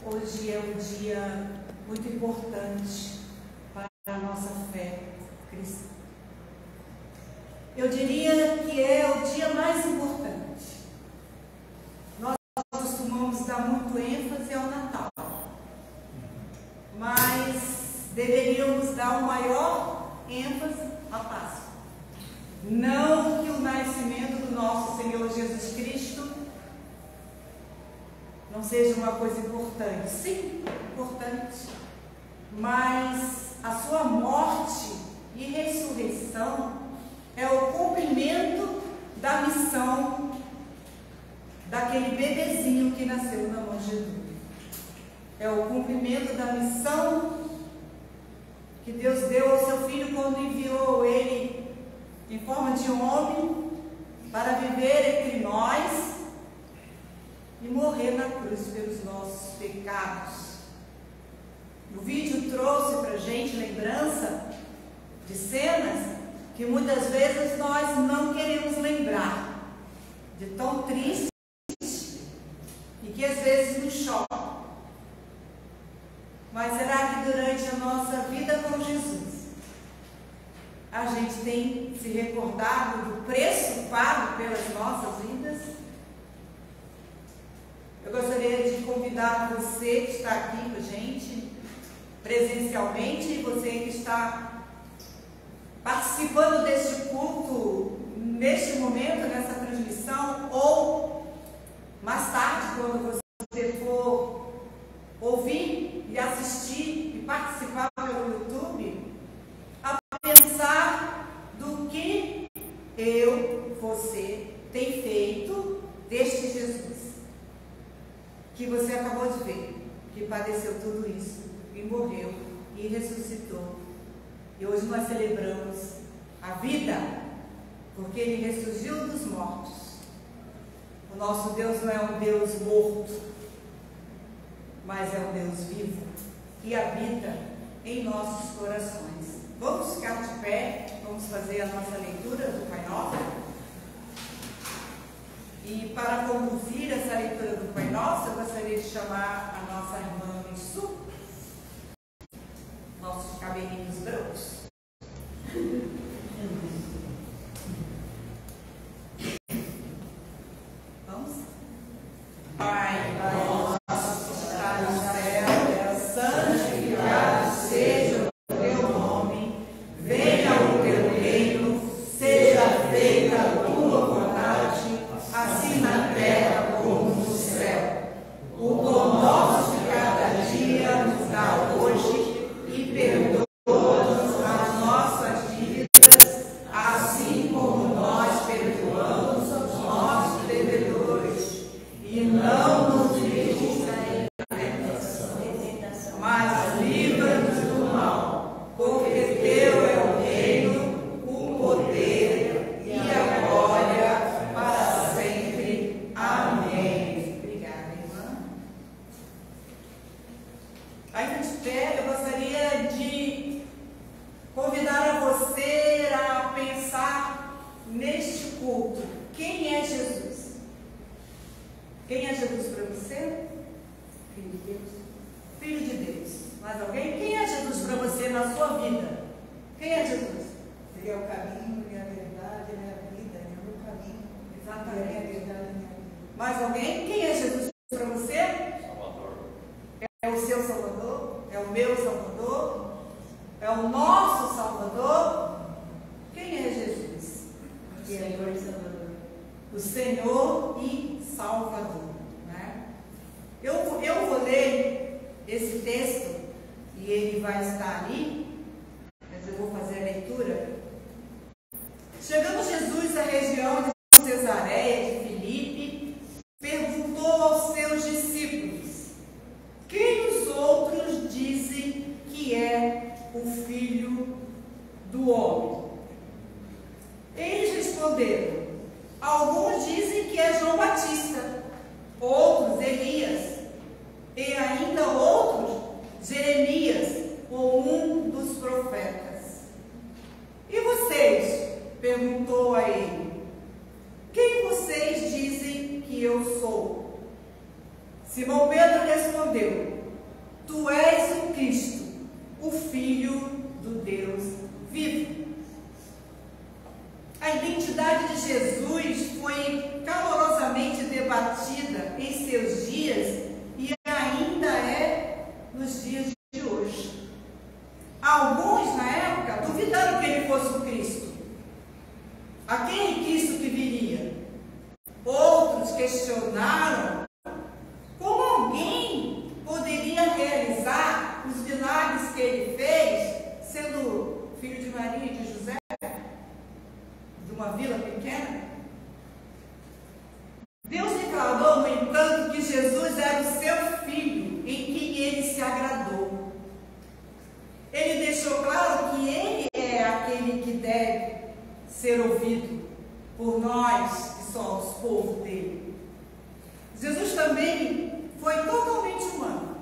Hoje é um dia muito importante para a nossa fé cristã. Eu diria que é o dia mais importante. Nós costumamos dar muito ênfase ao Natal, mas deveríamos dar o maior ênfase à Páscoa. Não que o nascimento do nosso Senhor Jesus Cristo não seja uma coisa importante. Sim, importante. Mas a sua morte e ressurreição é o cumprimento da missão daquele bebezinho que nasceu na manjedoura. É o cumprimento da missão que Deus deu ao seu Filho quando enviou ele em forma de homem para viver entre nós e morrer na cruz pelos nossos pecados. O vídeo trouxe para a gente lembrança de cenas que muitas vezes nós não queremos lembrar, de tão triste e que às vezes nos choca. Mas será que durante a nossa vida com Jesus a gente tem se recordado do preço pago pelas nossas vidas? Eu gostaria de convidar você que está aqui com a gente presencialmente e você que está participando deste culto neste momento, nessa transmissão, ou mais tarde, quando você for ouvir e assistir e participar pelo YouTube, a pensar do que você tem feito deste Jesus que você acabou de ver, que padeceu tudo isso e morreu e ressuscitou. E hoje nós celebramos a vida, porque Ele ressurgiu dos mortos. O nosso Deus não é um Deus morto, mas é um Deus vivo, que habita em nossos corações. Vamos ficar de pé, vamos fazer a nossa leitura do Pai Nosso. E para conduzir essa leitura do Pai Nosso, eu gostaria de chamar a nossa irmã Missu, nossos cabelinhos brancos. Vamos? Pai nosso que está no céu, santificado seja o teu nome, venha o teu reino, seja feita a tua vontade, assim na terra como no céu. O pão nosso de cada dia nos dá hoje e perdoa as nossas dívidas, assim como nós perdoamos os nossos devedores. E não nos deixes cair na tentação, mas livra-nos do mal, porque teu é o reino, o poder e a glória para sempre. Amém. Obrigada, irmã. Ainda de pé, eu gostaria de convidar a você a pensar neste culto. Quem é Jesus? Quem é Jesus para você? Filho de Deus. Filho de Deus. Mais alguém? Quem é Jesus para você na sua vida? Quem é Jesus? Ele é o caminho, ele é a verdade, ele é a vida, ele é o meu caminho. Exatamente. Ele é a verdade, ele é a vida. Mais alguém? Quem é Jesus para você? Salvador. É o seu Salvador? É o meu Salvador? É o nosso Salvador? Quem é Jesus? O Senhor e Salvador. O Senhor e Salvador, né? Eu vou ler esse texto e ele vai estar ali, mas eu vou fazer a leitura. Chegando Jesus à região de Cesareia de Filipe, perguntou aos seus discípulos: quem os outros dizem que é o Filho do Homem? Eles responderam: alguns dizem que é João Batista, outros Elias, e ainda outros Jeremias, ou um dos profetas. E vocês? Perguntou a ele: quem vocês dizem que eu sou? Simão Pedro respondeu: Tu és o Cristo, o Filho do Deus vivo. A identidade de Jesus foi calorosamente debatida em seus dias e ainda é nos dias de hoje. Alguns, na época, duvidaram que ele fosse o Cristo. Aquele Cristo que viria. Outros questionaram como alguém poderia realizar os milagres que ele fez, sendo filho de Maria e de José, de uma vila pequena. Deus declarou, no entanto, que Jesus era o seu filho, em quem ele se agradou. Ele deixou claro que ele é aquele que deve ser ouvido por nós que somos povo dele. Jesus também foi totalmente humano.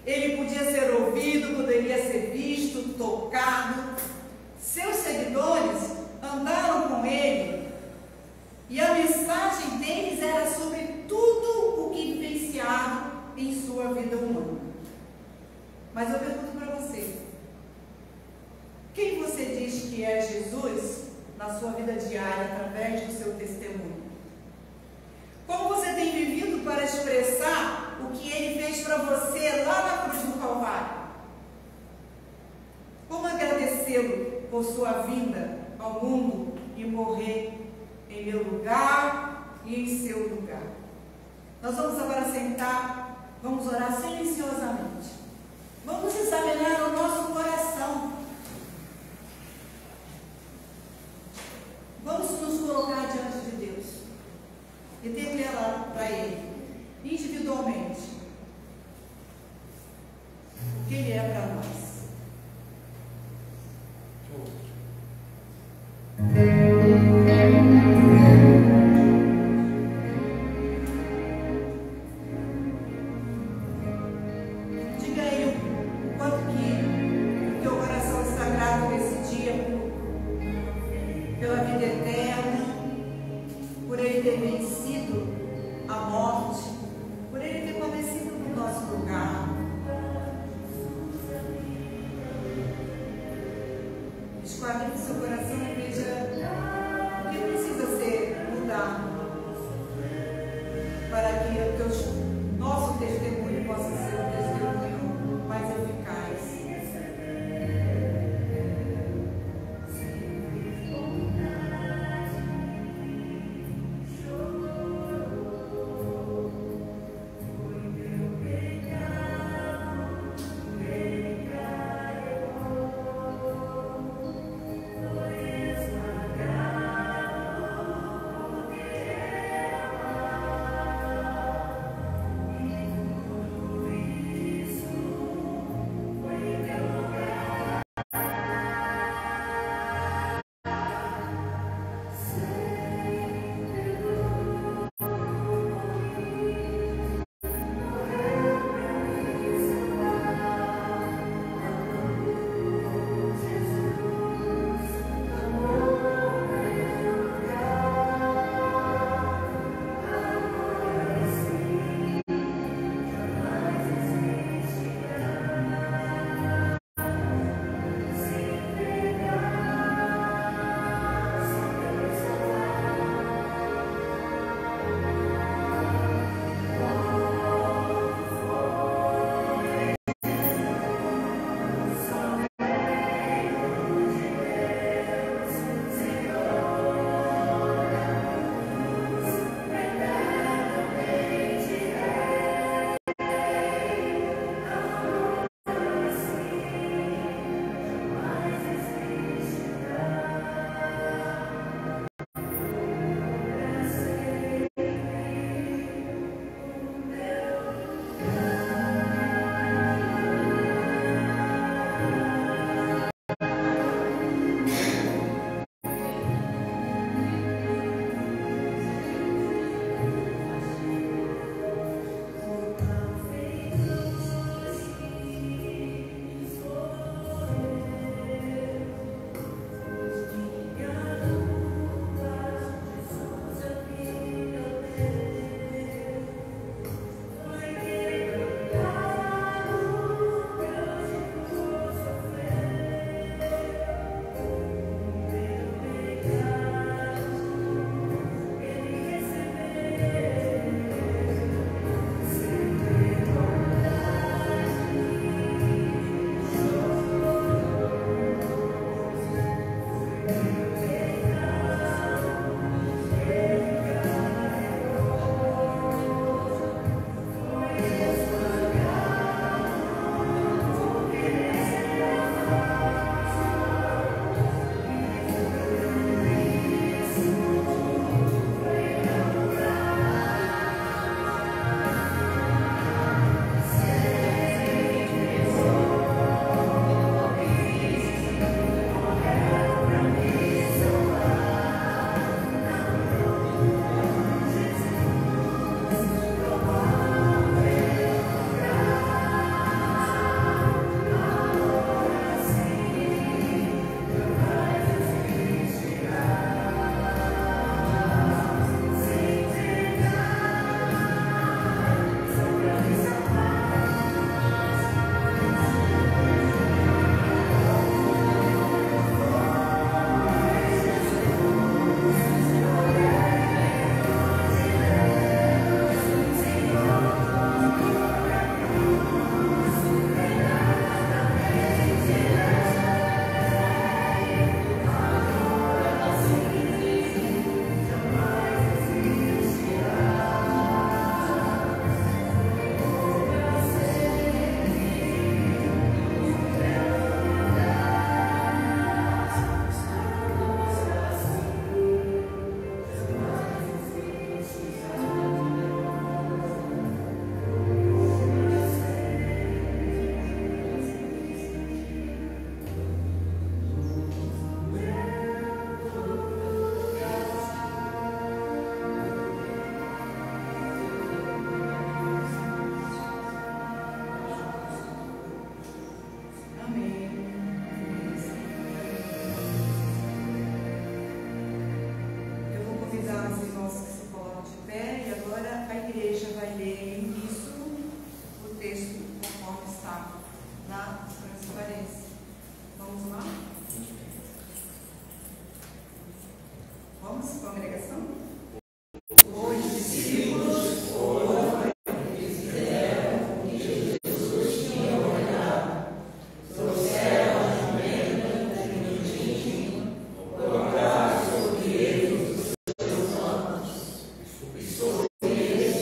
Ele podia ser ouvido, poderia ser visto, tocado. Seus seguidores andaram com ele e a mensagem deles era sobre tudo o que vivenciaram em sua vida humana. Mas eu pergunto para você, quem você diz que é Jesus na sua vida diária, através do seu testemunho? Como você tem vivido para expressar o que ele fez para você lá na cruz do Calvário? Como agradecê-lo por sua vinda ao mundo e morrer em meu lugar e em seu lugar? Nós vamos agora sentar, vamos orar silenciosamente. Vamos examinar o nosso coração. Vamos nos colocar diante de Deus e declarar para Ele, individualmente, o que Ele é para nós. Diga a Ele o quanto que o teu coração está grato nesse dia pela vida eterna, por Ele ter vencido a morte, por Ele ter padecido no nosso lugar. Esquadrinhe seu coração e veja o que precisa ser mudado para que o nosso testemunho possa ser um testemunho mais eficaz. convidar os irmãos que se colocam de pé, e agora a igreja vai ler em uníssono o texto conforme está na transparência. Vamos lá? Vamos, congregação? Os discípulos foram e fizeram o que Jesus tinha ordenado. Trouxeram alimento bonitinho, colocaram sobre eles os seus manos. E sobre eles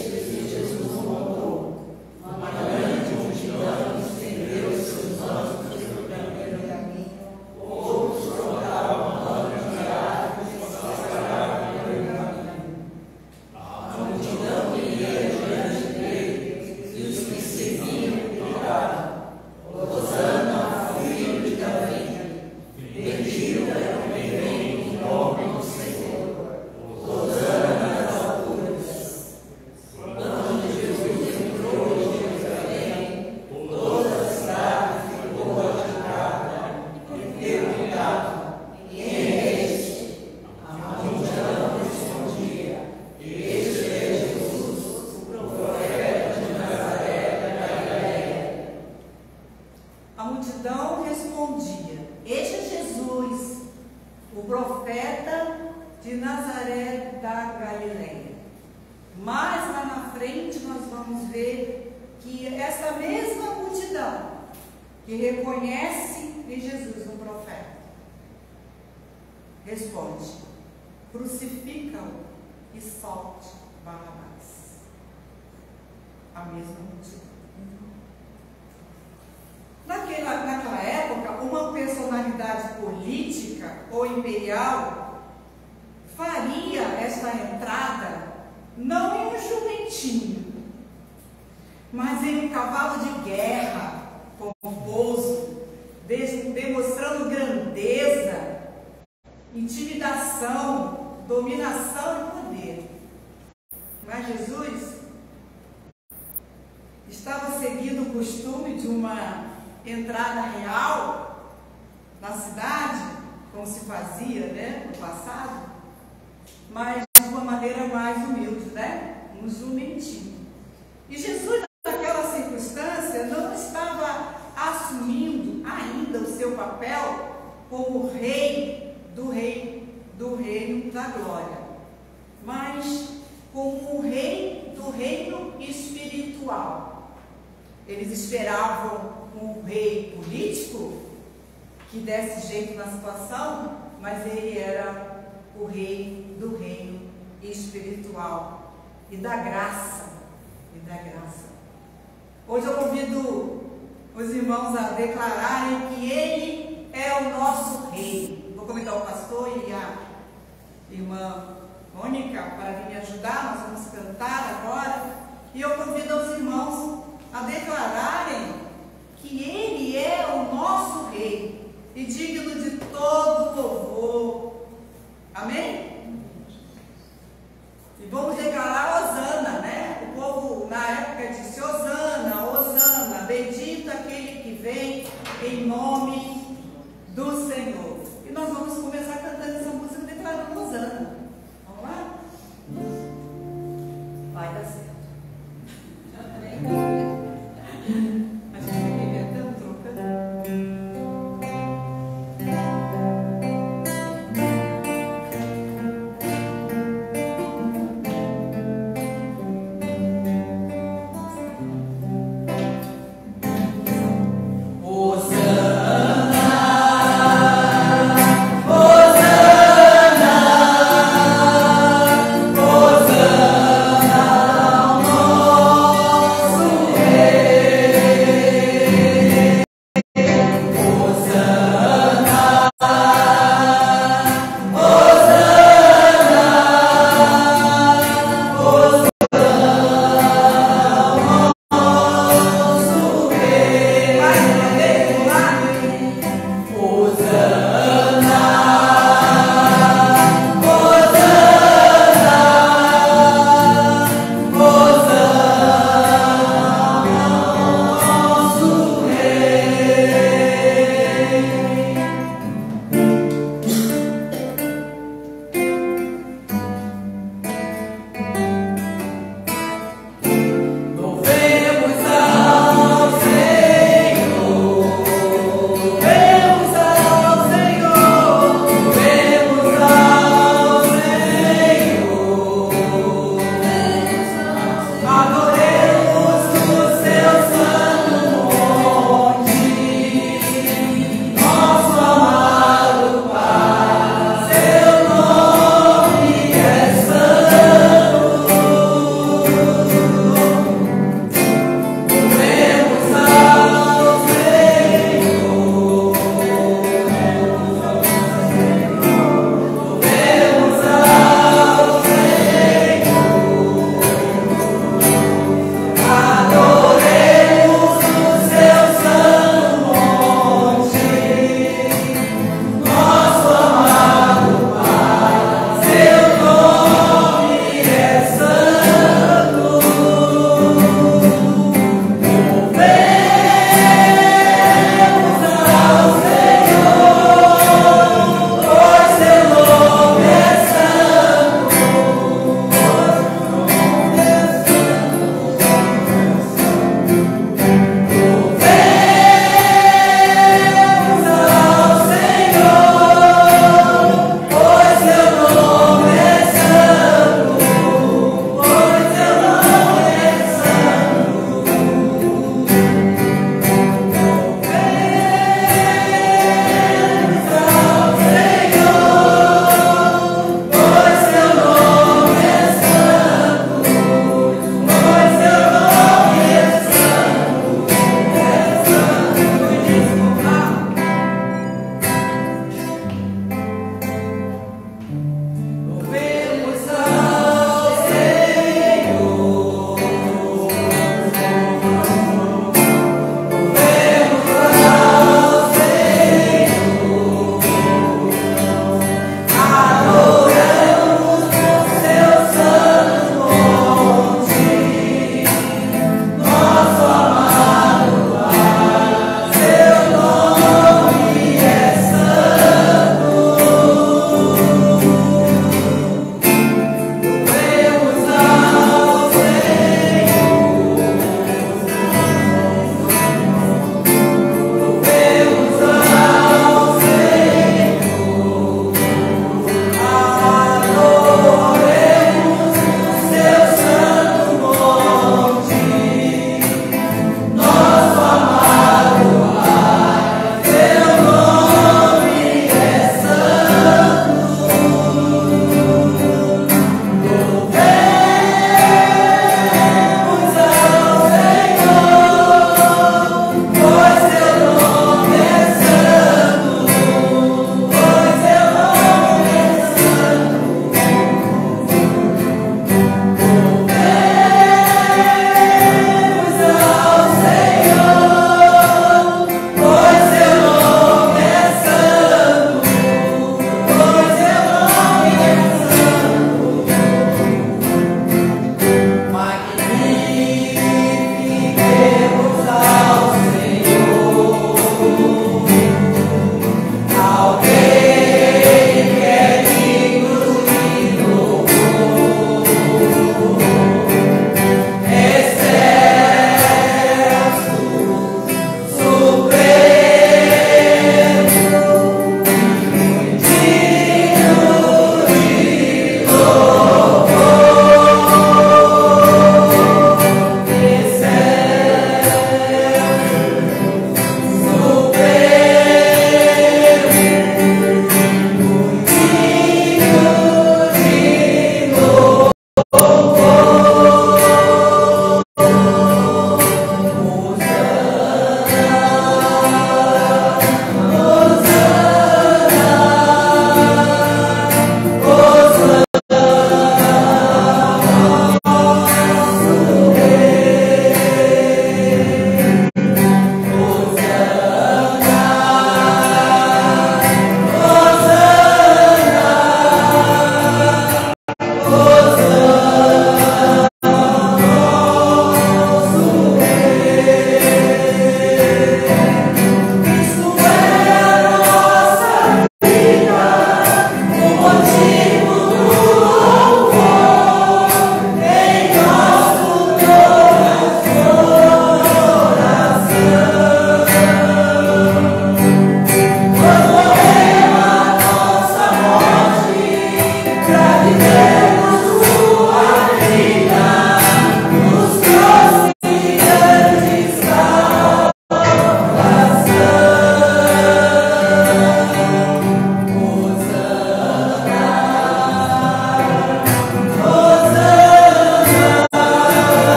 Jesus montou. Uma grande multidão estendeu os seus manos pelo caminho. Outros colocavam manos de árvores e separavam pelo caminho. A multidão que ia diante dele e os que seguiam gritavam: Hosana, filho de Davi, bendito é o que vem em nome do Senhor, Hosana nas alturas. Quando Jesus entrou em Jerusalém, toda a cidade ficou agitada e perguntava: quem é este? A multidão respondia: este é Jesus, o profeta de Nazaré da Galileia. A multidão respondia: este é Jesus, o profeta de Nazaré da Galileia. Mas lá na frente nós vamos ver que essa mesma multidão que reconhece em Jesus um profeta responde: crucifica-o e solte Barrabás. A mesma multidão. Naquela época, uma personalidade política ou imperial faria esta entrada não em um jumentinho, mas em um cavalo de guerra pomposo, demonstrando grandeza, intimidação, dominação e poder. Mas Jesus estava seguindo o costume de uma entrada real na cidade, como se fazia, né, no passado, mas de uma maneira mais humilde, né, um jumentinho. E Jesus, naquela circunstância, não estava assumindo ainda o seu papel como rei do reino da glória, mas como o rei do reino espiritual. Eles esperavam um rei político que desse jeito na situação, mas ele era o rei do reino espiritual e da graça. Hoje eu convido os irmãos a declararem que ele é o nosso rei. Vou convidar o pastor e a irmã Mônica para vir me ajudar. Nós vamos cantar agora. E eu convido os irmãos a declararem que ele é o nosso rei e digno de todo louvor. Amém? E vamos declarar Hosana, né? O povo na época disse Hosana, Hosana, bendito aquele que vem em nome do Senhor. E nós vamos começar cantando essa música declarando Hosana. Vamos lá? Vai dar certo. A gente vai inventando, trocando.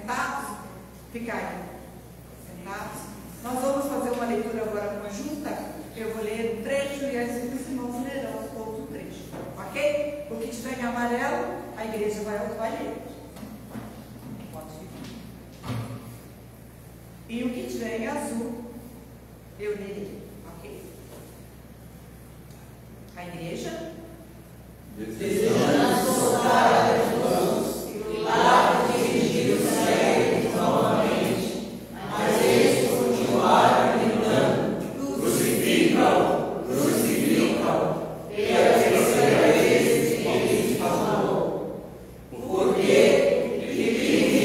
sentados, ficar aí. Sentados. Nós vamos fazer uma leitura agora conjunta. Eu vou ler um trecho e as irmãos lerão outro trecho. Ok? O que tiver em amarelo, a igreja vai ler. Pode ficar. E o que tiver em azul, eu lerei. Ok? A igreja. Desejando soltar as mãos e o lado dirigido-se a eles novamente, mas eles continuaram gritando: crucificam, crucificam. Pela terceira vez ele falou: porque que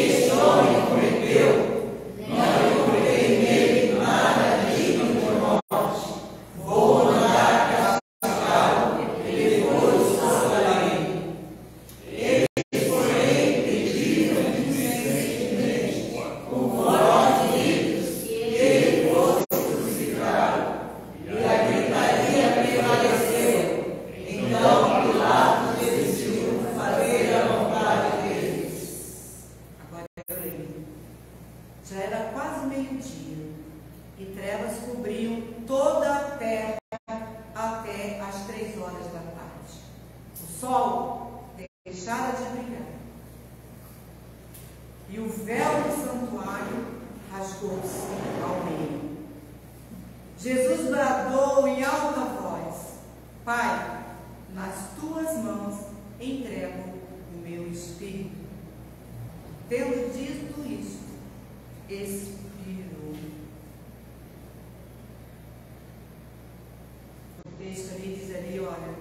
este homem cometeu, não encontrei nele nada digno de morte. Vou mandar castigá-lo e depois salvarei. Eles, porém, pediram insistentemente, com fortes gritos, que ele fosse crucificado. E a gritaria prevaleceu. Então Pilatos decidiu fazer a vontade deles. Agora eu leio. Já era quase meio-dia, e trevas cobriam toda a terra até às 3 horas da tarde. O sol deixara de brilhar, e o véu do santuário rasgou-se ao meio. Jesus bradou em alta voz: Pai, nas tuas mãos entrego o meu espírito. Tendo dito isto, expirou. O texto ali diz ali, olha,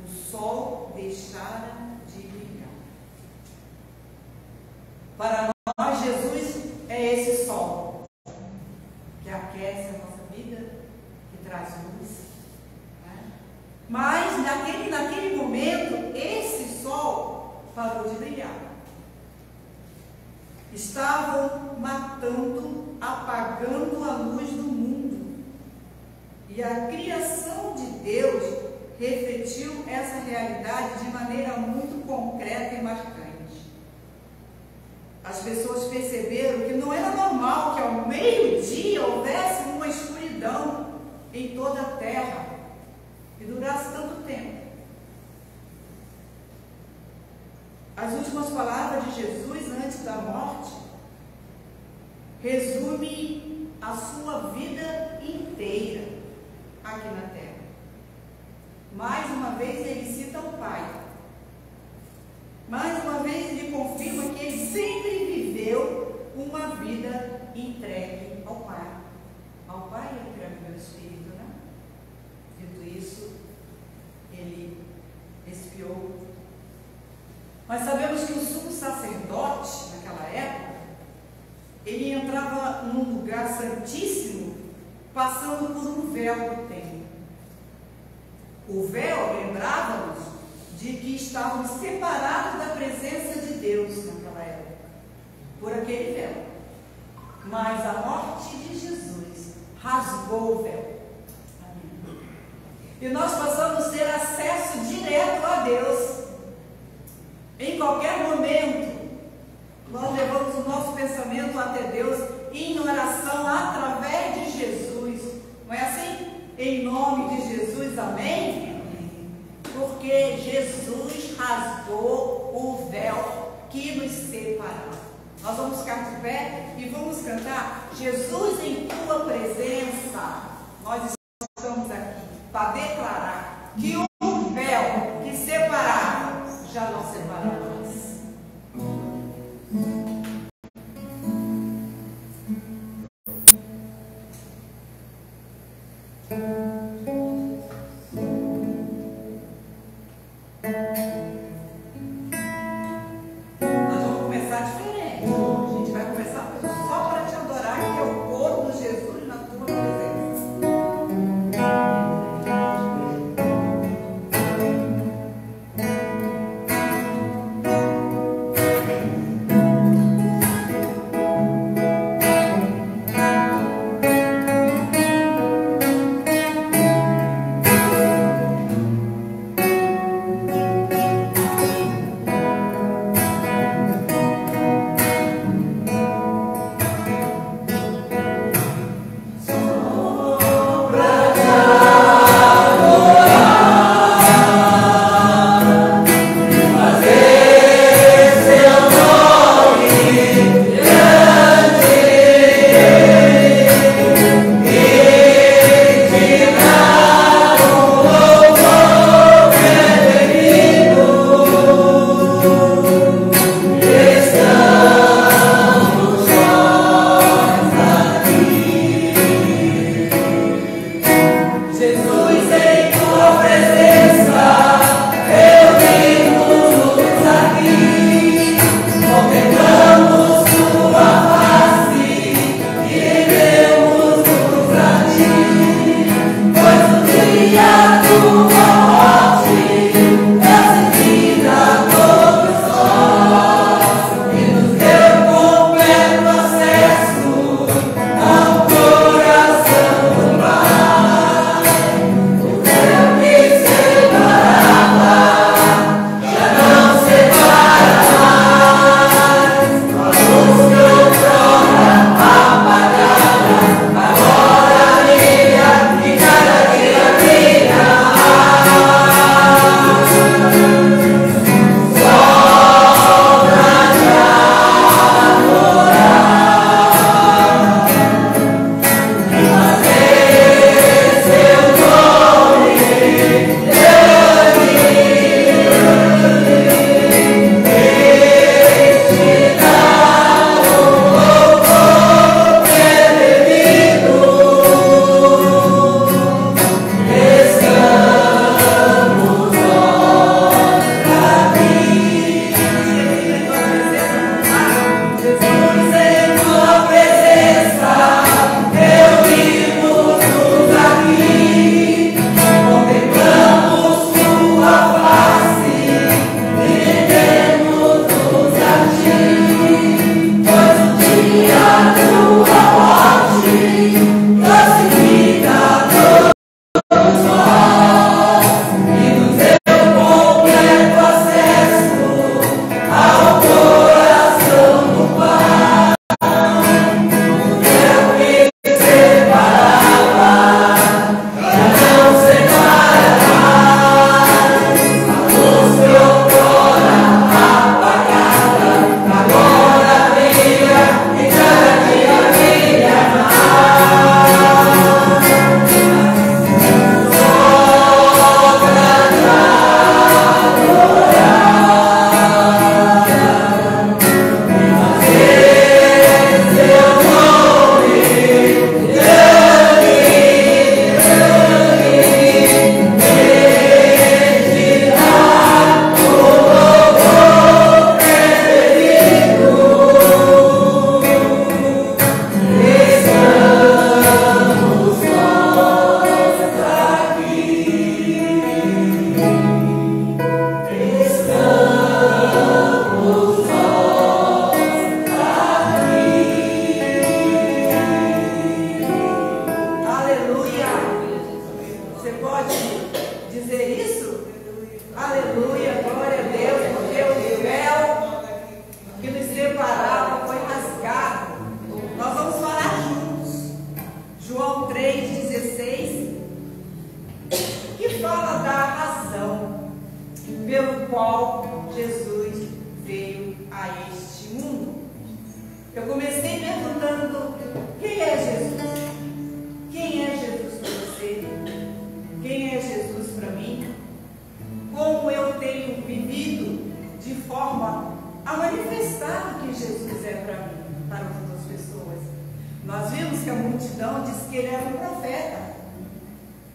o sol deixara de brilhar. Para nós, Jesus é esse sol que aquece a nossa vida, que traz luz. Né? Mas naquele momento, esse sol parou de brilhar. Estavam matando, apagando a luz do mundo. E a criação de Deus refletiu essa realidade de maneira muito concreta e marcante. As pessoas perceberam que não era normal que ao meio-dia houvesse uma escuridão em toda a terra e durasse tanto tempo. As últimas palavras de Jesus antes da morte resume a sua vida inteira aqui na terra. Mais uma vez ele cita o Pai. Mais uma vez ele confirma que ele sempre viveu uma vida entregue ao Pai. Ao Pai eu entrego o meu espírito, né? Dito isso, ele expiou. Mas sabemos que o sumo sacerdote, naquela época, ele entrava num lugar santíssimo, passando por um véu do templo. O véu lembrava-nos de que estávamos separados da presença de Deus naquela época, por aquele véu. Mas a morte de Jesus rasgou o véu. Amém. E nós passamos a ter acesso direto a Deus. Em qualquer momento, nós levamos o nosso pensamento até Deus em oração através de Jesus. Não é assim? Em nome de Jesus, amém? Porque Jesus rasgou o véu que nos separava. Nós vamos ficar de pé e vamos cantar Jesus em tua presença. Nós estamos aqui para declarar que o véu que separava já não separa mais. Nós vamos começar diferente. A gente vai começar só para te adorar, que é o corpo de Jesus na tua presença. Jesus é para mim, para as outras pessoas. Nós vimos que a multidão disse que ele era um profeta,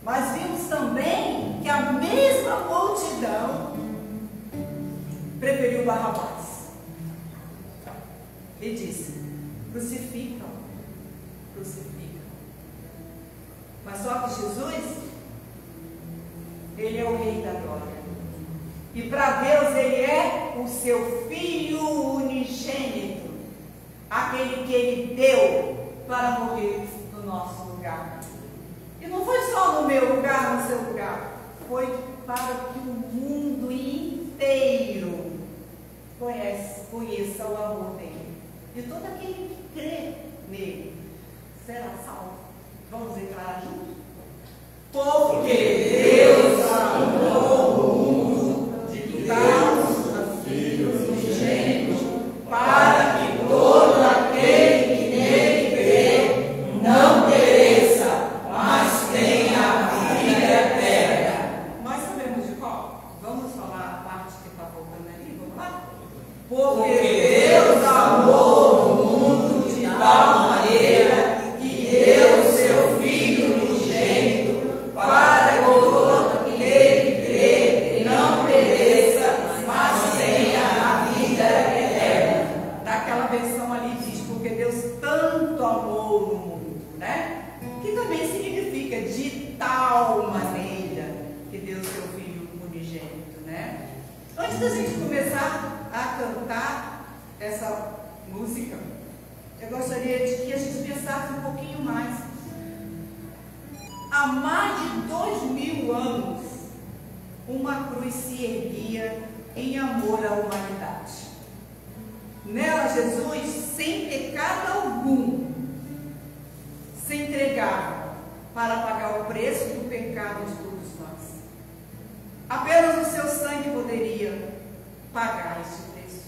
mas vimos também que a mesma multidão preferiu Barrabás. Ele disse: crucificam, crucificam. Mas só que Jesus, ele é o Rei da Glória. E para Deus ele é o seu Filho unigênito, aquele que ele deu para morrer no nosso lugar. E não foi só no meu lugar, no seu lugar, foi para que o mundo inteiro conheça o amor dele. E todo aquele que crê nele será salvo. Vamos declarar juntos? Porque Deus amou o mundo de tal Filho unigênito, para que todo aquele que nele crê não pereça, mas tenha a vida eterna. Nós sabemos de qual? Vamos falar a parte que está voltando ali? Vamos lá? Porque Deus amou o mundo de tal maneira que deu o seu Filho unigênito, para que todo aquele que crê não pereça, mas tenha a vida eterna. Naquela versão ali diz: porque Deus tanto amou o mundo, né? Que também significa de tal maneira que deu o seu Filho unigênito, né? Antes da gente começar a cantar essa música, eu gostaria de que a gente pensasse um pouquinho mais. Há mais de 2000 anos, uma cruz se erguia em amor à humanidade. Nela, Jesus, sem pecado algum, se entregava para pagar o preço do pecado de todos nós. Apenas o seu sangue poderia pagar esse preço.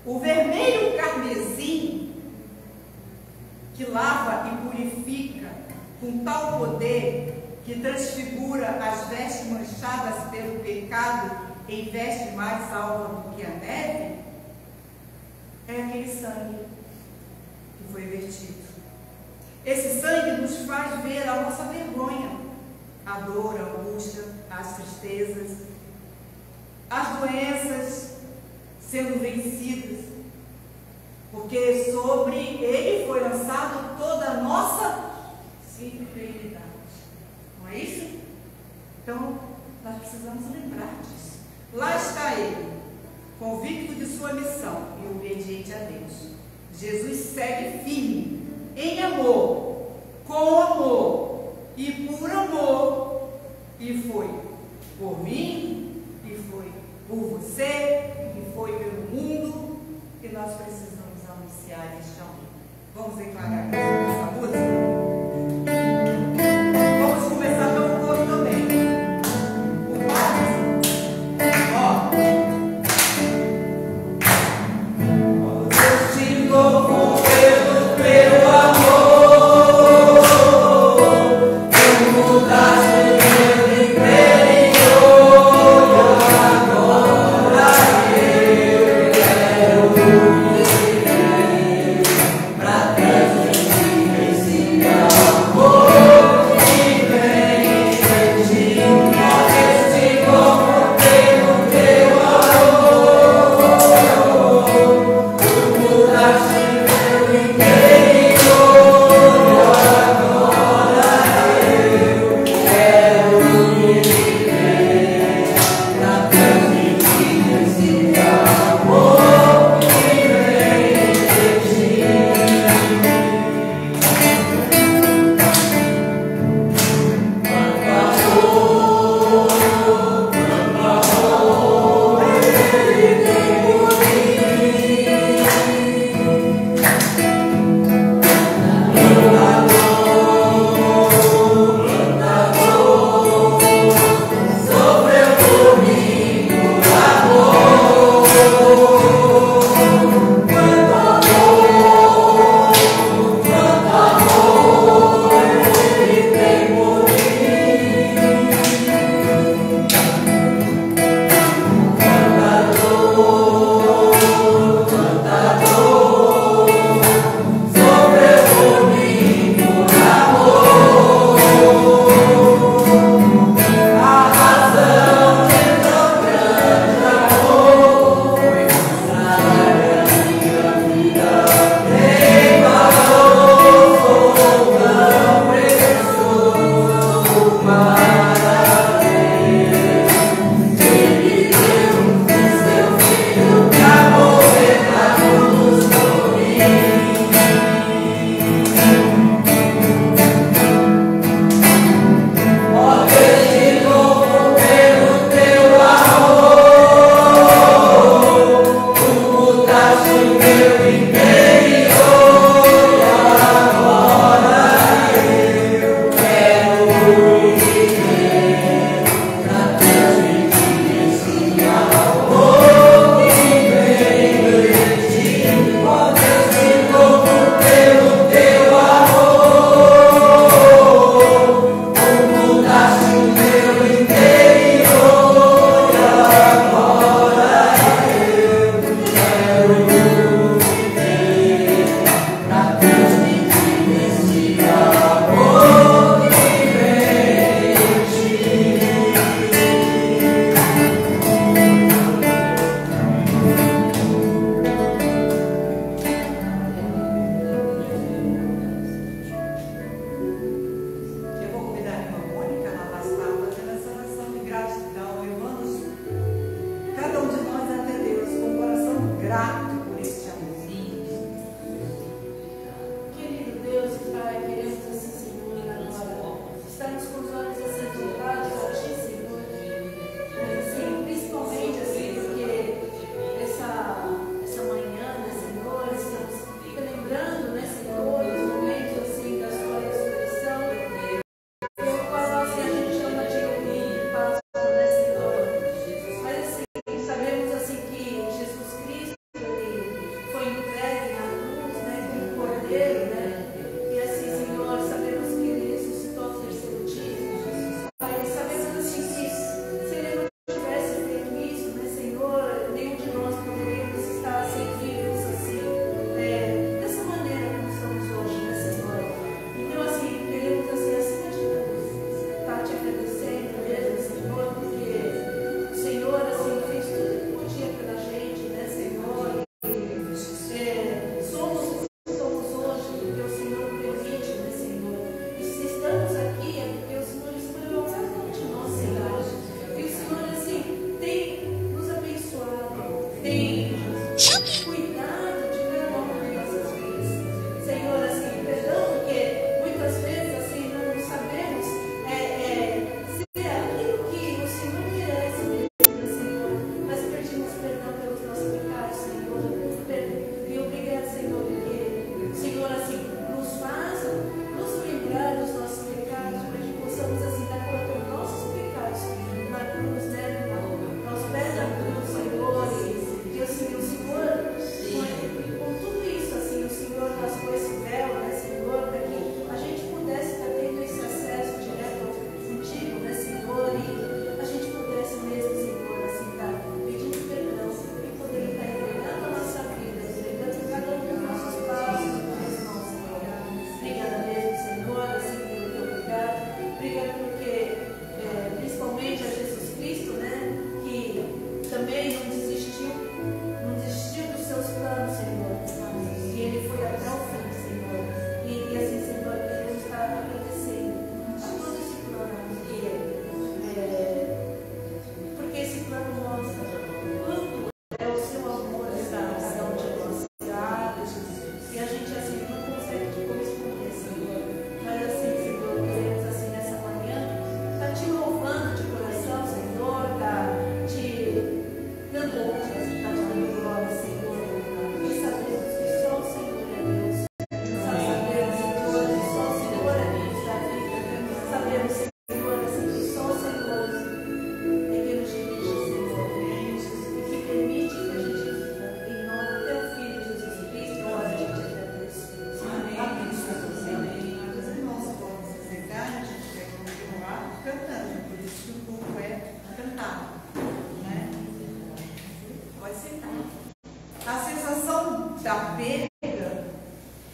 O vermelho carmesim, que lava e purifica com tal poder que transfigura as vestes manchadas pelo pecado em veste mais alva do que a neve, é aquele sangue que foi vertido. Esse sangue nos faz ver a nossa vergonha, a dor, a angústia, as tristezas, as doenças sendo vencidas, porque sobre ele foi lançado toda a nossa inferioridade. Não é isso? Então, nós precisamos lembrar disso. Lá está ele, convicto de sua missão e obediente a Deus. Jesus segue firme, em amor, com amor e por amor, e foi por mim, e foi por você, e foi pelo mundo, que nós precisamos anunciar este amor. Vamos declarar essa música? Vamos começar pelo coro também. O Paz, ó. Eu te louvo pelo amor. Yeah.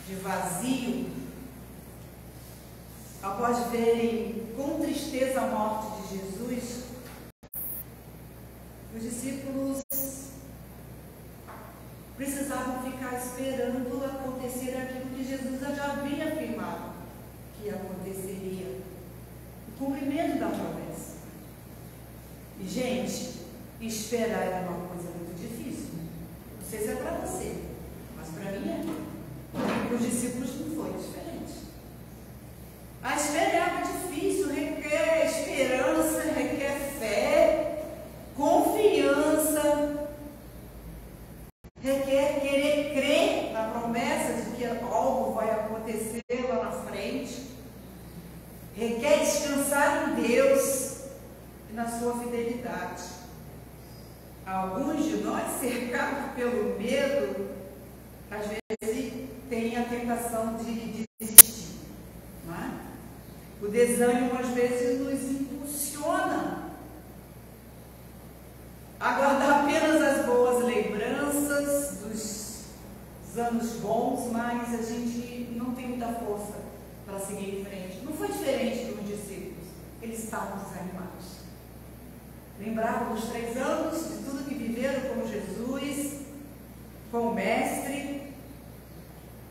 de vazio, após verem com tristeza a morte de Jesus, os discípulos precisavam ficar esperando acontecer aquilo que Jesus já havia afirmado que aconteceria, o cumprimento da promessa. E, gente, esperar é uma coisa muito difícil. Não sei se é para você, mas para mim é. E para os discípulos não foi diferente. A espera é algo difícil, requer esperança, requer fé, confiança, requer querer crer na promessa de que algo vai acontecer lá na frente, requer descansar em Deus e na sua fidelidade. Alguns de nós, cercados pelo medo, às vezes têm a tentação de desistir, não é? O desânimo às vezes nos impulsiona a guardar apenas as boas lembranças dos anos bons, mas a gente não tem muita força para seguir em frente. Não foi diferente dos discípulos, eles estavam desanimados. Lembravam dos 3 anos, de tudo que viveram com Jesus, com o Mestre,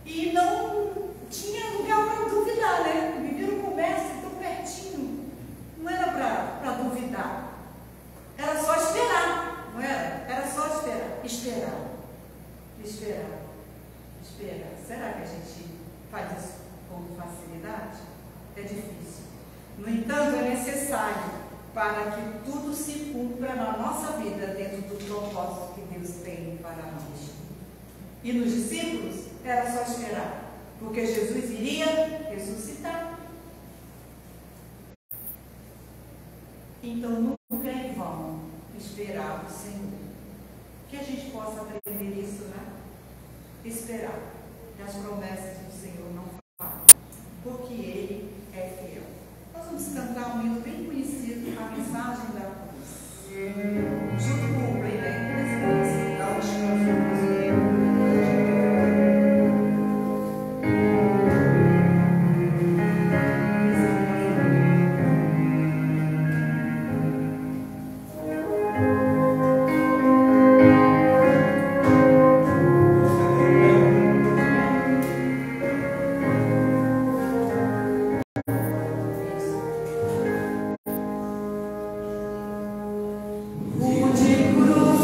e não tinha lugar para duvidar, né? Viveram com o Mestre tão pertinho, não era para duvidar, era só esperar, não era? Era só esperar. Será que a gente faz isso com facilidade? É difícil. No entanto, é necessário para que tudo se cumpra na nossa vida dentro do propósito que Deus tem para nós. E nos discípulos era só esperar, porque Jesus iria ressuscitar. Então nunca é em vão esperar o Senhor. Que a gente possa aprender isso, né? Esperar que as promessas do Senhor não falham, porque Ele é fiel. Nós vamos cantar um hino bem conhecido, A Mensagem da Cruz. Junto com o playback dessa música, da última De cruz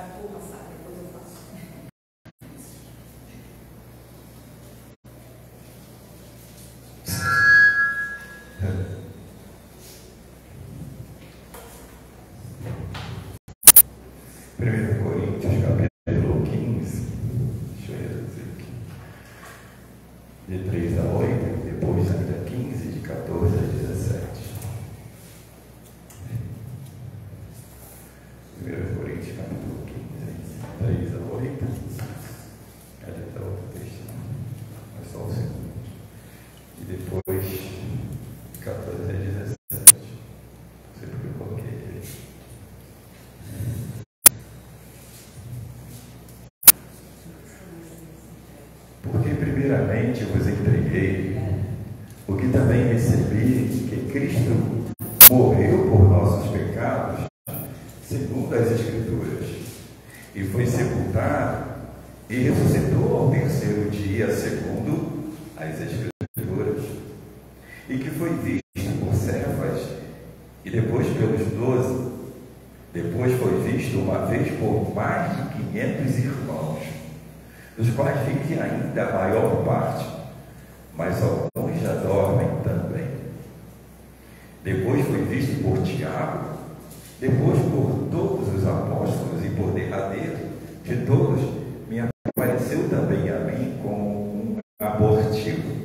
Vou passar, depois eu faço. Primeiro Coríntios, capítulo 15, deixa eu reduzir aqui, de 3 a 8, depois ainda 15, de 14 a 17. 1 Coríntios, capítulo 15, 3 a 8, cadê o outro texto? Não, é só o segundo. E depois, 14 a 17. Não sei porque eu coloquei ele. Porque primeiramente vos entreguei o que também recebi, que Cristo morreu por nossos pecados, segundo as Escrituras, e foi sepultado e ressuscitou ao terceiro dia, segundo as Escrituras, e que foi visto por Cefas e depois pelos 12, depois foi visto uma vez por mais de 500 irmãos, dos quais vive ainda a maior parte, mas alguns já dormem também. Depois foi visto por Tiago, depois por todos os apóstolos, e por derradeiro de todos me apareceu também a mim como um abortivo.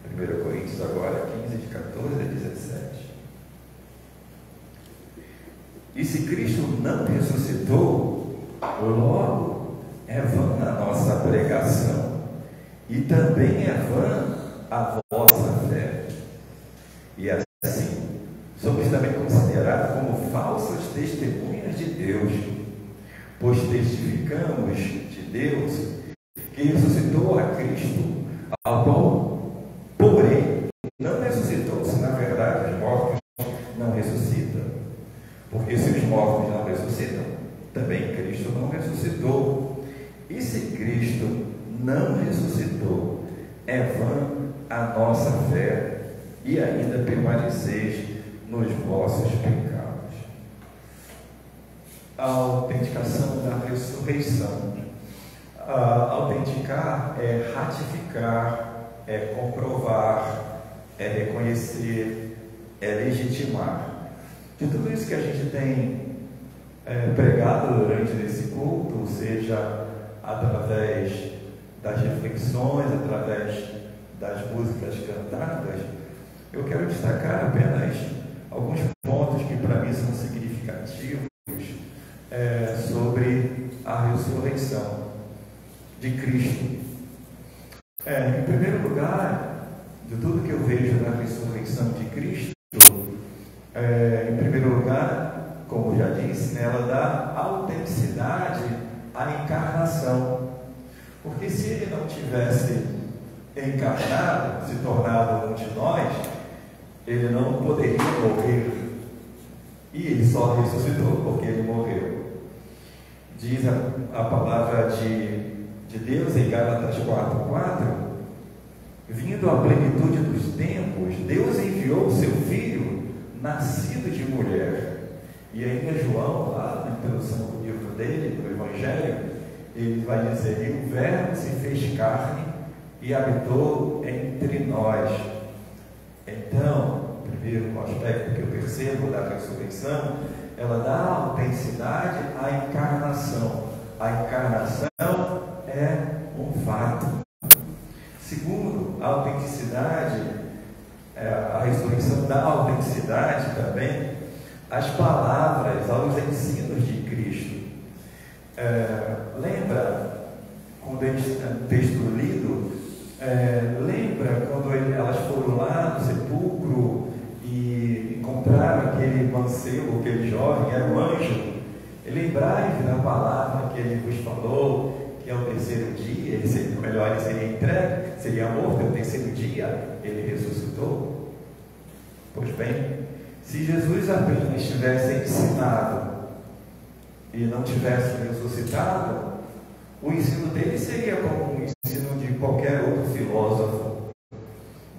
1 Coríntios agora 15, de 14 a 17. E se Cristo não ressuscitou, logo é vã a nossa pregação, e também é vã a vossa fé. E assim, somos também considerados como falsas testemunhas de Deus, pois testificamos de Deus que ressuscitou a Cristo, ao qual, porém, não ressuscitou, se na verdade os mortos não ressuscitam. Porque se os mortos não ressuscitam, também Cristo não ressuscitou. E se Cristo não ressuscitou, é vã a nossa fé, e ainda permaneceis nos vossos pecados. A autenticação da ressurreição. Autenticar é ratificar, é comprovar, é reconhecer, é legitimar. De tudo isso que a gente tem pregado durante esse culto, seja através das reflexões, através das músicas cantadas, eu quero destacar apenas alguns pontos que para mim são significativos sobre a ressurreição de Cristo. Em primeiro lugar, de tudo que eu vejo na ressurreição de Cristo, em primeiro lugar, como já disse, ela dá autenticidade à encarnação. Porque se ele não tivesse encarnado, se tornado um de nós, ele não poderia morrer. E ele só ressuscitou porque ele morreu. Diz a palavra de Deus em Gálatas 4:4, vindo à plenitude dos tempos, Deus enviou o seu Filho, nascido de mulher. E ainda João, lá na introdução do livro dele, do Evangelho, ele vai dizer: e o Verbo se fez carne e habitou entre nós. Então, o primeiro aspecto que eu percebo da ressurreição, ela dá autenticidade à encarnação. A encarnação é um fato. Segundo, a autenticidade, a ressurreição dá autenticidade também às palavras, aos ensinos de Cristo. Lembra, quando o texto lido, lembra quando elas foram lá no sepulcro e encontraram aquele mancebo, aquele jovem, era um anjo. Lembrai-vos da palavra que ele vos falou, que ao terceiro dia, ele seria entregue, seria morto, ao terceiro dia ele ressuscitou. Pois bem, se Jesus apenas tivesse ensinado e não tivesse ressuscitado, o ensino dele seria como o ensino de qualquer outro filósofo.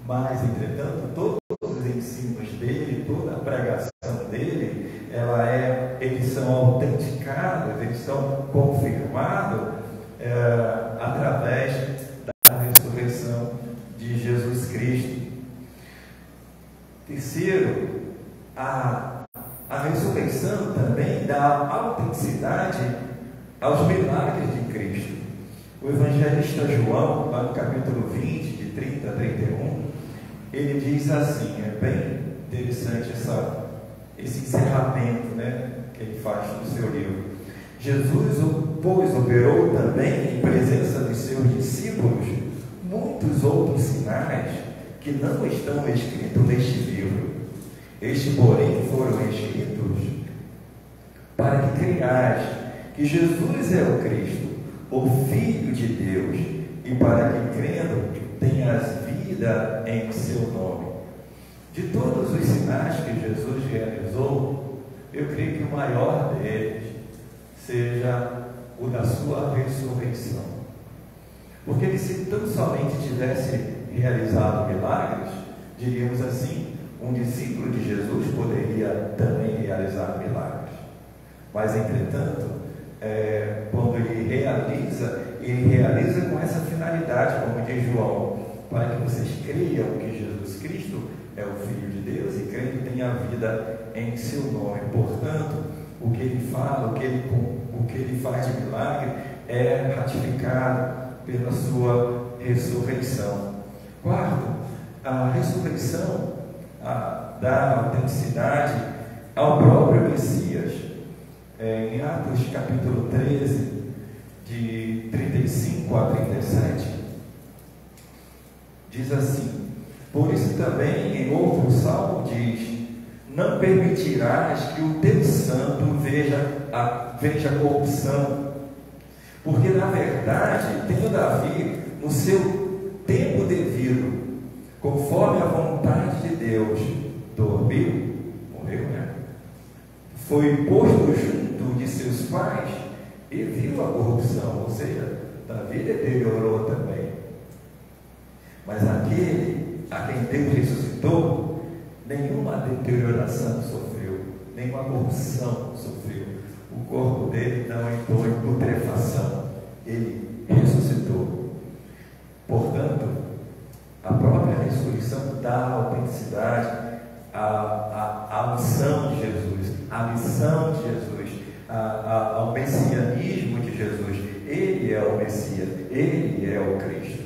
Mas, entretanto, todos os ensinos dele, toda a pregação dele, ela é eles são autenticados, eles são confirmados através da ressurreição de Jesus Cristo. Terceiro, a ressurreição também dá autenticidade aos milagres de Cristo. O evangelista João, lá no capítulo 20, de 30 a 31, ele diz assim, é bem interessante esse encerramento, né, que ele faz no seu livro. Jesus, pois, operou também em presença de seus discípulos muitos outros sinais que não estão escritos neste livro. Estes, porém, foram escritos para que creiais que Jesus é o Cristo, o Filho de Deus, e para que, crendo, tenhas vida em seu nome. De todos os sinais que Jesus realizou, eu creio que o maior deles seja o da sua ressurreição. Porque ele, se tão somente tivesse realizado milagres, diríamos assim, um discípulo de Jesus poderia também realizar milagres. Mas, entretanto, quando ele realiza com essa finalidade, como diz João, para que vocês creiam que Jesus Cristo é o Filho de Deus e crendo tenha vida em seu nome. Portanto, o que ele fala, o que ele faz de milagre é ratificado pela sua ressurreição. Quarto, a ressurreição dá autenticidade ao próprio Messias. Em Atos capítulo 13, de 35 a 37, diz assim: por isso também em outro salmo diz: não permitirás que o teu santo veja corrupção, porque na verdade tendo Davi no seu tempo devido, conforme a vontade de Deus, dormiu, morreu, né? Foi posto junto de seus pais e viu a corrupção, ou seja, Davi deteriorou também. Mas aquele a quem Deus ressuscitou, nenhuma deterioração sofreu, nenhuma corrupção sofreu. O corpo dele não entrou em putrefação, ele ressuscitou. Portanto, a própria ressurreição dá autenticidade à unção de Jesus, à missão de Jesus, ao messianismo de Jesus. Ele é o Messias, ele é o Cristo.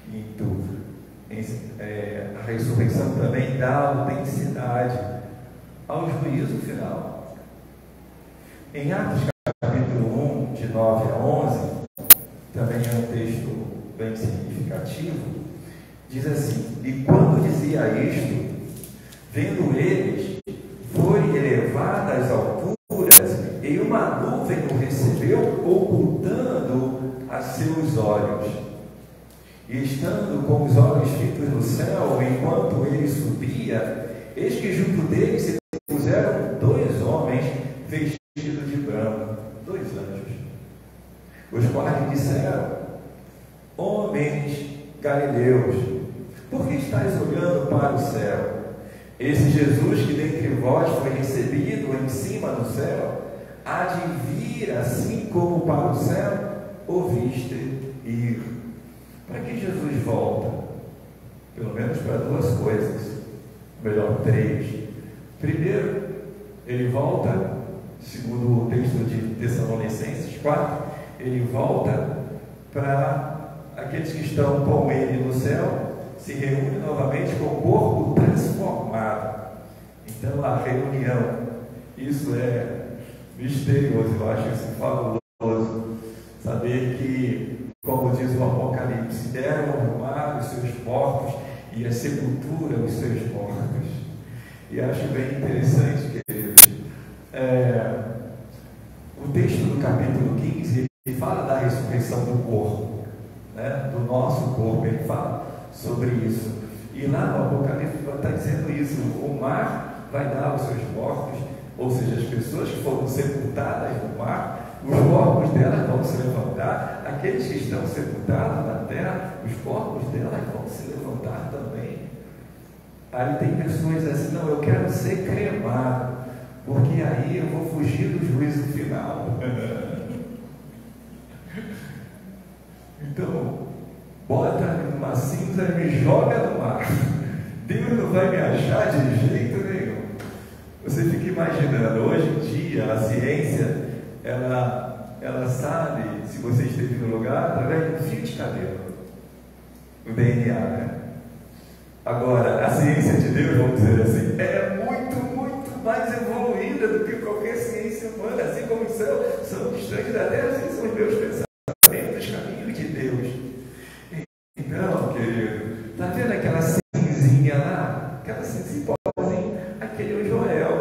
Quinto, a ressurreição também dá autenticidade ao juízo final. Em Atos capítulo 1, de 9 a 11, também é um texto bem significativo, diz assim: e quando dizia isto, vendo eles, foi elevado às alturas, e uma nuvem o recebeu, ocultando a seus olhos. E estando com os olhos fitos no céu, enquanto ele subia, eis que junto dele se puseram dois homens vestidos de branco, dois anjos, os quais lhe disseram: homens galileus, por que estáis olhando para o céu? Esse Jesus que dentre vós foi recebido em cima do céu, há de vir assim como para o céu ouviste ir. Para que Jesus volta? Pelo menos para duas coisas, melhor três. Primeiro, ele volta, segundo o texto de Tessalonicenses 4, ele volta para aqueles que estão com ele no céu, se reúne novamente com o corpo transformado. Então, a reunião, isso é misterioso, eu acho isso fabuloso, saber que, como diz o Apocalipse, deram ao mar os seus mortos e a sepultura os seus mortos. E acho bem interessante, queridos, o texto do capítulo 15, ele fala da ressurreição do corpo, né? Do nosso corpo, ele fala sobre isso. E lá no Apocalipse está dizendo isso: o mar vai dar aos seus mortos, ou seja, as pessoas que foram sepultadas no mar, os corpos delas vão se levantar, aqueles que estão sepultados na terra, os corpos delas vão se levantar também. Aí tem pessoas assim: não, eu quero ser cremado, porque aí eu vou fugir do juízo final. Então, bota numa cinza e me joga no mar. Deus não vai me achar de jeito nenhum. Você fica imaginando, hoje em dia, a ciência, ela sabe se você esteve no lugar através de um fio de cabelo, o DNA, né? Agora, a ciência de Deus, vamos dizer assim, é muito, muito mais evoluída do que qualquer ciência humana. Assim como os céus são distantes da terra, assim são os meus pensamentos, os caminhos de Deus. Então, querido, está vendo aquela cinzinha lá? Aquela cinzinha, aquele é o Joel.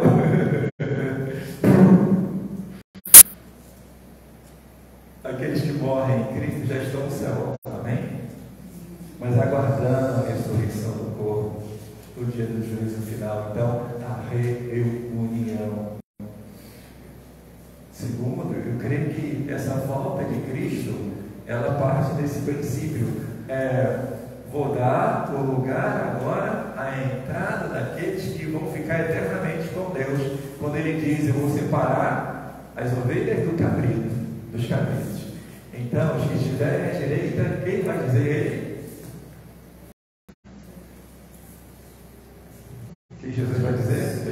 Aqueles que morrem em Cristo já estão no céu, amém? Mas aguardando a ressurreição do corpo, o dia do juízo final. Então, a reunião. Segundo, eu creio que essa volta de Cristo, ela parte desse princípio. Vou dar o lugar agora à entrada daqueles que vão ficar eternamente com Deus. Quando Ele diz, eu vou separar as ovelhas dos cabritos. Então, os que estiverem à direita, quem vai dizer Ele? O que Jesus vai dizer?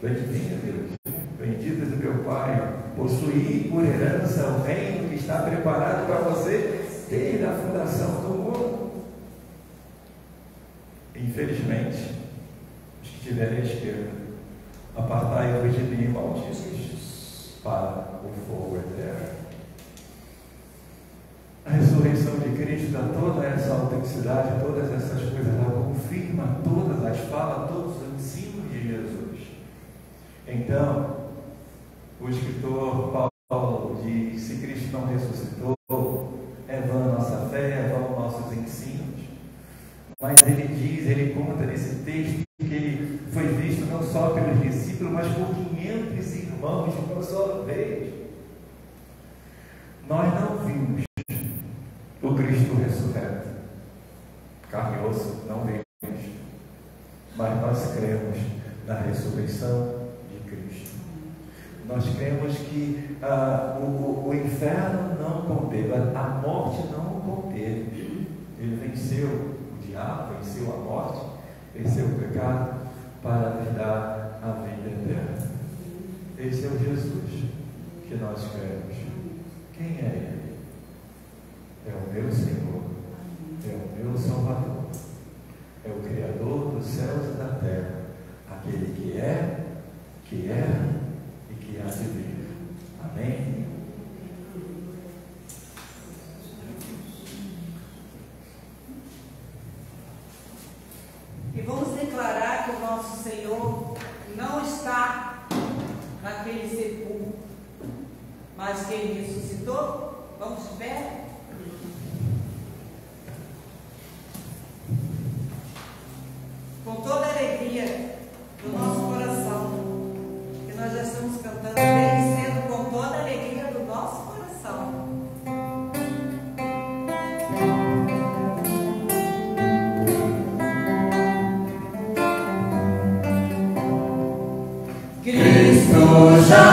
Bem-vindos, benditos do meu Pai, possuir por herança o reino que está preparado para você desde a fundação do mundo. Infelizmente, os que estiverem à esquerda, apartai-vos de mim, malditos, para o fogo eterno. A ressurreição de Cristo dá toda essa autenticidade, todas essas coisas, ela confirma todas as falas, todos os ensinos de Jesus. Então, o escritor Paulo diz: se Cristo não ressuscitou, é vã a nossa fé, é vã os nossos ensinos. Mas ele conta nesse texto que ele foi visto não só pelos discípulos, mas por 500 irmãos de uma só vez. Nós não vimos o Cristo ressurreto, carne e osso, não vimos, mas nós cremos na ressurreição de Cristo. Nós cremos que o inferno não conteve, a morte não conteve. Ele venceu o diabo, venceu a morte, venceu o pecado para nos dar a vida eterna. Esse é o Jesus que nós cremos. Quem é Ele? É o meu Senhor, é o meu Salvador, é o Criador dos céus e da terra, aquele que é e que há de vir. Amém? E vamos declarar que o nosso Senhor não está naquele sepulcro, mas que Ele ressuscitou. Vamos de pé? Com toda a alegria do nosso coração, que nós já estamos cantando, vencendo com toda a alegria do nosso coração. Cristo já